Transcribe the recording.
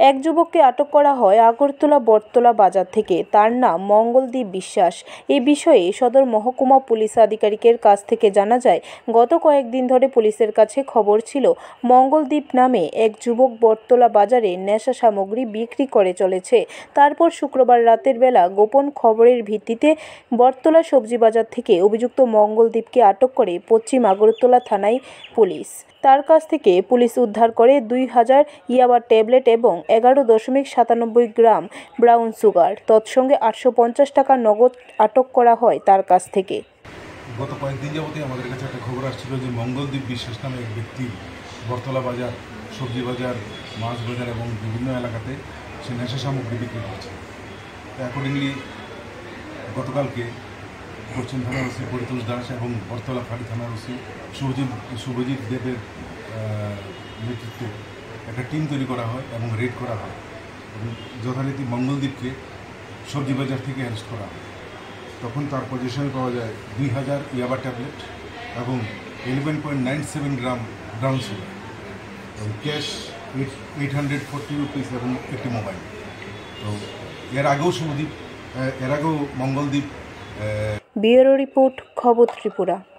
এক যুবককে আটক করা হয় আগরতলা বটতলা বাজার থেকে। তার নাম মঙ্গলদীপ বিশ্বাস। এ বিষয়ে সদর মহকুমা পুলিশ আধিকারিকের কাছ থেকে জানা যায়, গত কয়েকদিন ধরে পুলিশের কাছে খবর ছিল মঙ্গলদীপ নামে এক যুবক বটতলা বাজারে নেশা সামগ্রী বিক্রি করে চলেছে। তারপর শুক্রবার রাতের বেলা গোপন খবরের ভিত্তিতে বটতলা সবজি বাজার থেকে অভিযুক্ত মঙ্গলদীপকে আটক করে পশ্চিম আগরতলা থানায় পুলিশ। তার কাছ থেকে পুলিশ উদ্ধার করে 2000 ইয়াবা ট্যাবলেট এবং 11.97 গ্রাম ব্রাউন সুগার, তৎসঙ্গে 850 টাকা নগদ আটক করা হয় তার কাছ থেকে। গত কয়েকদিন যাবতীয় আমাদের কাছে একটা খবর আসছিল যে মঙ্গলদীপ বিশ্বাস নামে এক ব্যক্তি বটতলা বাজার, সবজি বাজার, মাছ বাজার এবং বিভিন্ন এলাকাতে সে নেশা সামগ্রী বিক্রি করছে। অ্যাকর্ডিংলি গতকালকে পশ্চিম থানার ওসি পরিতোষ দাস এবং বটতলা ফাঁড়ি থানার ওসি শুভজিৎ দেবের নেতৃত্বে একটা টিম তৈরি করা হয় এবং রেড করা হয় এবং যথারীতি মঙ্গলদীপকে সবজি বাজার থেকে অ্যারেস্ট করা হয়। তখন তার পজিশনে পাওয়া যায় 2000 ইয়াবা ট্যাবলেট এবং 11.97 গ্রাম ব্রাউন সুগার এবং ক্যাশ 840 রুপিস এবং একটি মোবাইল। তো এর আগেও মঙ্গলদীপ। ব্যুরো রিপোর্ট, খবর ত্রিপুরা।